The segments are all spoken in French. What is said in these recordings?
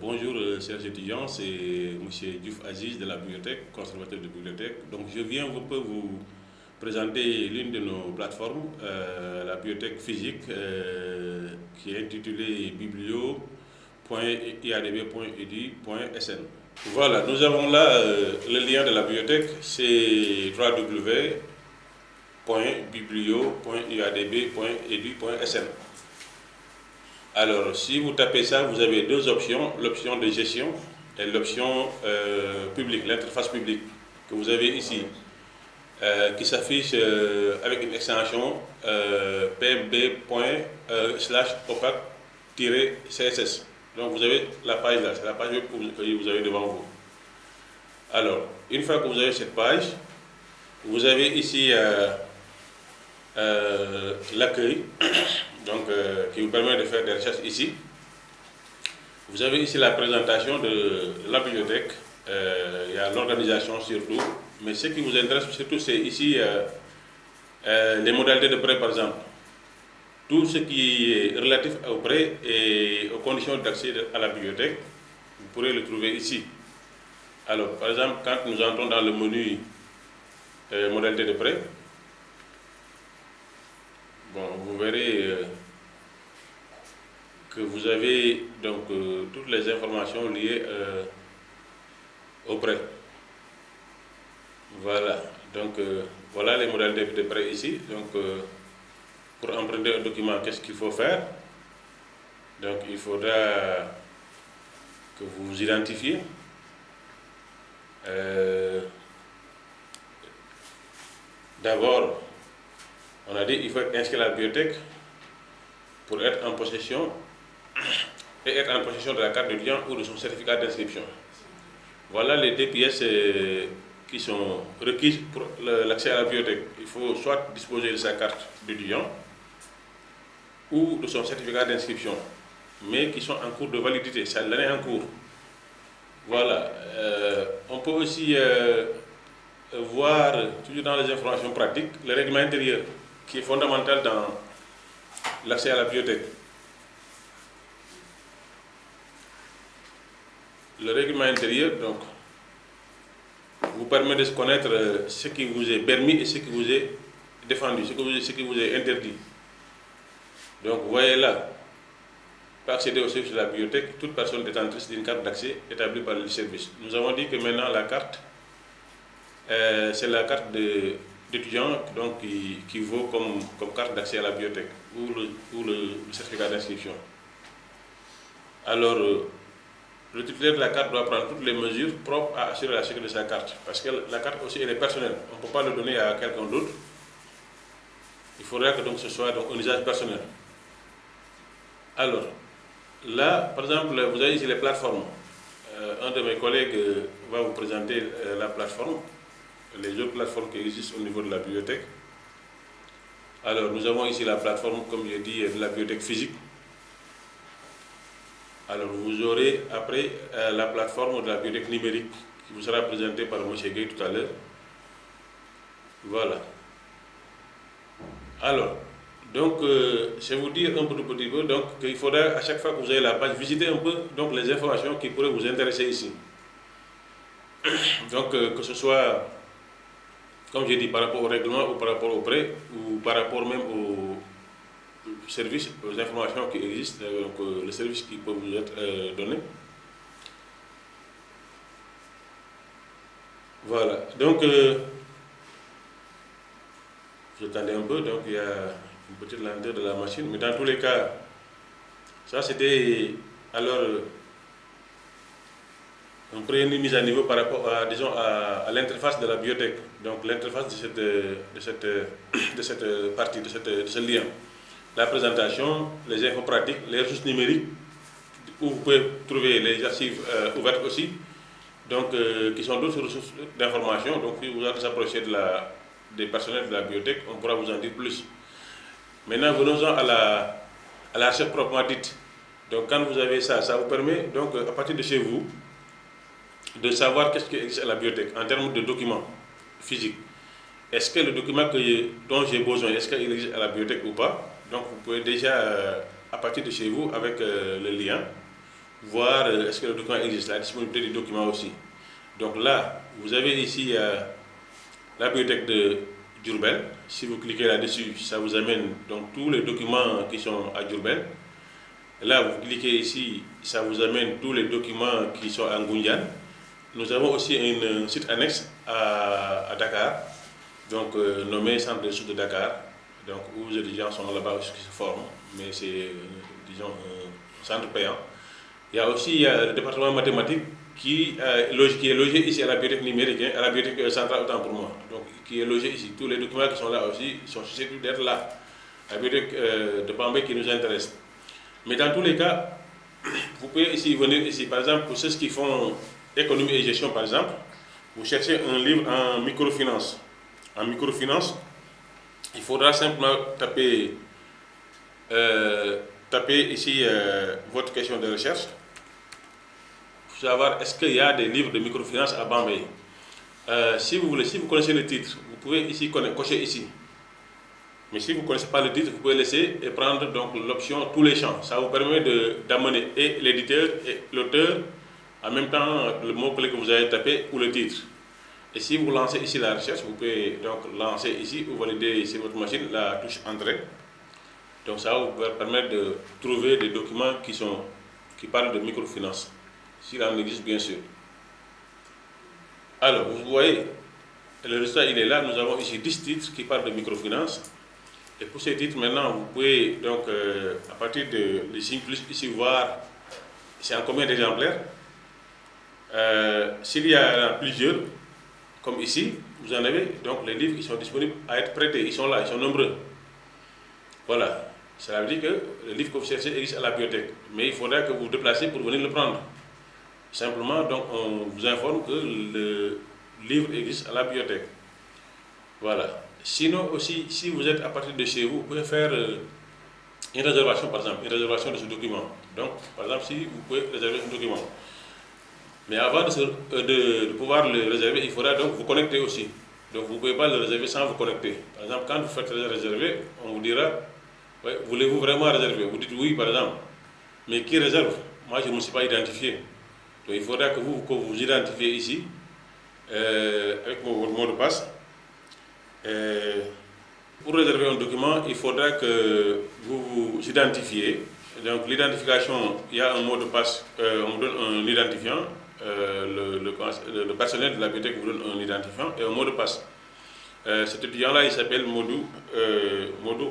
Bonjour, chers étudiants, c'est M. Diouf Aziz de la bibliothèque, conservateur de bibliothèque. Donc, je viens un peu vous présenter l'une de nos plateformes, la bibliothèque physique, qui est intitulée biblio.iadb.edu.sn. Voilà, nous avons là le lien de la bibliothèque, c'est www.biblio.iadb.edu.sn. Alors, si vous tapez ça, vous avez deux options, l'option de gestion et l'option publique, l'interface publique que vous avez ici, qui s'affiche avec une extension pmb./opac-css. Donc, vous avez la page là, c'est la page web que vous avez devant vous. Alors, une fois que vous avez cette page, vous avez ici l'accueil, donc qui vous permet de faire des recherches ici. Vous avez ici la présentation de la bibliothèque, il y a l'organisation surtout, mais ce qui vous intéresse surtout c'est ici les modalités de prêt par exemple. Tout ce qui est relatif au prêt et aux conditions d'accès à la bibliothèque, vous pourrez le trouver ici. Alors par exemple, quand nous entrons dans le menu modalités de prêt, bon, vous verrez que vous avez donc toutes les informations liées au prêt. Voilà, donc voilà les modalités de prêt ici. Donc pour emprunter un document, qu'est-ce qu'il faut faire? Donc il faudra que vous vous identifiez. D'abord, on a dit qu'il faut être inscrit à la bibliothèque pour être en possession et être en possession de la carte d'étudiant ou de son certificat d'inscription. Voilà les deux pièces qui sont requises pour l'accès à la bibliothèque. Il faut soit disposer de sa carte d'étudiant ou de son certificat d'inscription, mais qui sont en cours de validité, c'est l'année en cours. Voilà. On peut aussi voir, toujours dans les informations pratiques, le règlement intérieur, qui est fondamental dans l'accès à la bibliothèque. Le règlement intérieur, donc, vous permet de connaître ce qui vous est permis et ce qui vous est défendu, ce qui vous est interdit. Donc, vous voyez là, pour accéder au service de la bibliothèque, toute personne détentrice d'une carte d'accès établie par le service. Nous avons dit que maintenant la carte, c'est la carte d'étudiant donc qui vaut comme carte d'accès à la bibliothèque ou le certificat d'inscription. Alors, le titulaire de la carte doit prendre toutes les mesures propres à assurer la sécurité de sa carte, parce que la carte aussi elle est personnelle. On ne peut pas le donner à quelqu'un d'autre. Il faudra que donc ce soit donc, un usage personnel. Alors, là, par exemple, vous avez ici les plateformes. Un de mes collègues va vous présenter la plateforme, les autres plateformes qui existent au niveau de la bibliothèque. Alors, nous avons ici la plateforme, comme je dis, de la bibliothèque physique. Alors, vous aurez après la plateforme de la bibliothèque numérique qui vous sera présentée par M. Gueye tout à l'heure. Voilà. Alors, donc, je vais vous dire un petit peu donc, qu'il faudra à chaque fois que vous avez la page, visiter un peu donc, les informations qui pourraient vous intéresser ici. Donc, que ce soit, comme j'ai dit, par rapport au règlement ou par rapport au prêt ou par rapport même aux services, aux informations qui existent, donc le service qui peut vous être donné. Voilà, donc vous attendez un peu, donc il y a une petite lenteur de la machine, mais dans tous les cas, ça c'était alors une première mise à niveau par rapport à, disons, à l'interface de la bibliothèque, donc l'interface de cette partie, de ce lien. La présentation, les infos pratiques, les ressources numériques, où vous pouvez trouver les archives ouvertes aussi, donc qui sont d'autres ressources d'information. Donc si vous vous approchez des personnels de la bibliothèque, on pourra vous en dire plus. Maintenant, venons-en à la recherche proprement dite. Donc quand vous avez ça, ça vous permet donc à partir de chez vous de savoir qu'est-ce qui existe à la bibliothèque en termes de documents physiques. Est-ce que le document dont j'ai besoin, est-ce qu'il existe à la bibliothèque ou pas? Donc vous pouvez déjà, à partir de chez vous, avec le lien, voir est-ce que le document existe, la disponibilité du document aussi. Donc là, vous avez ici la bibliothèque de Diourbel. Si vous cliquez là-dessus, ça vous amène donc tous les documents qui sont à Diourbel. Là, vous cliquez ici, ça vous amène tous les documents qui sont à Ngoundiane. Nous avons aussi un site annexe à Dakar, donc nommé Centre de ressources de Dakar, donc où les étudiants sont là-bas aussi qui se forment, mais c'est, disons, un centre payant. Il y a aussi le département mathématique qui est logé ici à la bibliothèque numérique, à la bibliothèque centrale autant pour moi, donc qui est logé ici. Tous les documents qui sont là aussi sont susceptibles d'être là. La bibliothèque de Bambey qui nous intéresse. Mais dans tous les cas, vous pouvez ici venir ici, par exemple, pour ceux qui font économie et gestion, par exemple, vous cherchez un livre en microfinance. En microfinance, il faudra simplement taper ici votre question de recherche pour savoir est-ce qu'il y a des livres de microfinance à Bambey. Si vous connaissez le titre, vous pouvez ici cocher ici. Mais si vous ne connaissez pas le titre, vous pouvez laisser et prendre donc l'option tous les champs. Ça vous permet d'amener et l'éditeur et l'auteur en même temps le mot-clé que vous avez tapé ou le titre. Et si vous lancez ici la recherche, vous pouvez donc lancer ici ou valider sur votre machine la touche entrée. Donc ça va vous permettre de trouver des documents qui parlent de microfinance, s'il en existe bien sûr. Alors vous voyez, le résultat il est là, nous avons ici 10 titres qui parlent de microfinance. Et pour ces titres, maintenant, vous pouvez donc, à partir de signes plus ici, voir c'est en combien d'exemplaires. S'il y en a plusieurs, comme ici, vous en avez, donc les livres qui sont disponibles à être prêtés, ils sont là, ils sont nombreux. Voilà, cela veut dire que le livre que vous cherchez existe à la bibliothèque, mais il faudra que vous vous déplacez pour venir le prendre. Simplement, donc, on vous informe que le livre existe à la bibliothèque. Voilà. Sinon aussi, si vous êtes à partir de chez vous, vous pouvez faire une réservation, par exemple, une réservation de ce document. Donc, par exemple, si vous pouvez réserver un document. Mais avant de pouvoir le réserver, il faudra donc vous connecter aussi. Donc, vous ne pouvez pas le réserver sans vous connecter. Par exemple, quand vous faites réserver, on vous dira, ouais, voulez-vous vraiment réserver? Vous dites oui, par exemple. Mais qui réserve? Moi, je ne me suis pas identifié. Donc, il faudra que vous identifiez ici, avec votre mot de passe. Pour réserver un document, il faudra que vous vous identifiez. Donc l'identification, il y a un mot de passe, on vous donne un identifiant, le personnel de la bibliothèque vous donne un identifiant et un mot de passe. Cet étudiant-là, il s'appelle Modou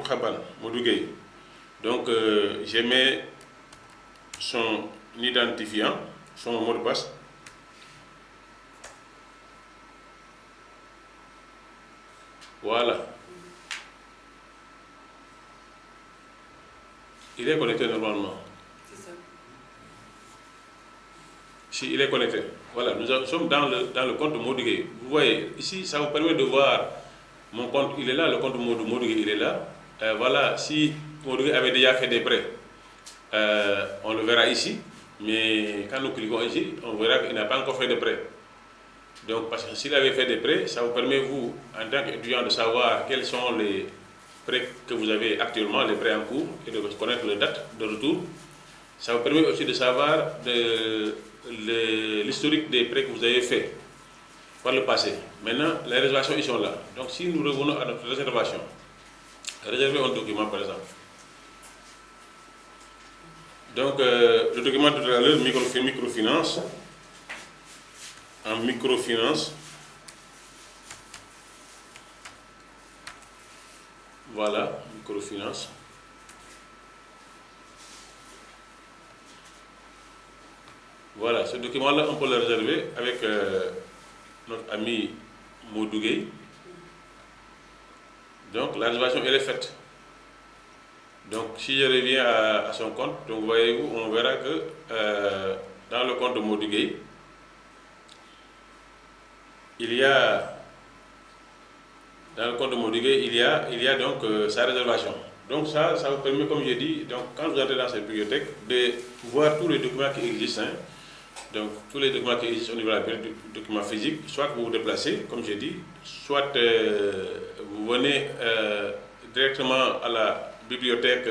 Khaban, Modou Gueye. Donc j'ai mis son identifiant, son mot de passe. Voilà. Il est connecté normalement. C'est ça. Si, il est connecté. Voilà, nous sommes dans le compte Modou Gueye. Vous voyez, ici, ça vous permet de voir mon compte, il est là, le compte Modou Gueye, il est là. Voilà, si Modou Gueye avait déjà fait des prêts, on le verra ici. Mais quand nous cliquons ici, on verra qu'il n'a pas encore fait de prêts. Donc, parce que s'il avait fait des prêts, ça vous permet, vous, en tant qu'étudiant, de savoir quels sont les prêts que vous avez actuellement, les prêts en cours, et de connaître les dates de retour. Ça vous permet aussi de savoir l'historique des prêts que vous avez fait par le passé. Maintenant, les réservations, ils sont là. Donc, si nous revenons à notre réservation, réserver un document, par exemple. Donc, le document tout à l'heure, microfinance. En microfinance, voilà, microfinance. Voilà, ce document-là, on peut le réserver avec notre ami Modou Gueye. Donc, la réservation, elle est faite. Donc, si je reviens à son compte, donc voyez-vous, on verra que dans le compte de Modou Gueye, il y a, dans le compte de Modou Gueye, il y a donc sa réservation. Donc ça vous permet, comme j'ai dit, donc quand vous entrez dans cette bibliothèque, de voir tous les documents qui existent. Hein. Donc tous les documents qui existent au niveau de la bibliothèque, documents physiques, soit que vous vous déplacez, comme j'ai dit, soit vous venez directement à la bibliothèque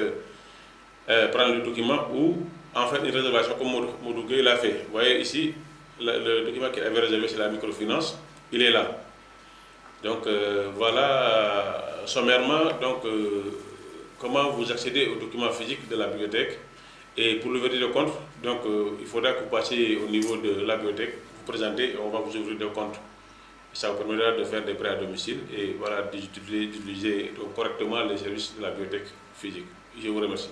prendre le document, ou en fait une réservation comme Modou Gueye l'a fait. Vous voyez ici, le document qu'il avait réservé, c'est la microfinance, il est là. Donc voilà sommairement donc, comment vous accédez aux documents physiques de la bibliothèque. Et pour l'ouverture de compte, donc, il faudra que vous passiez au niveau de la bibliothèque, vous présentez et on va vous ouvrir des comptes. Ça vous permettra de faire des prêts à domicile et voilà, d'utiliser correctement les services de la bibliothèque physique. Je vous remercie.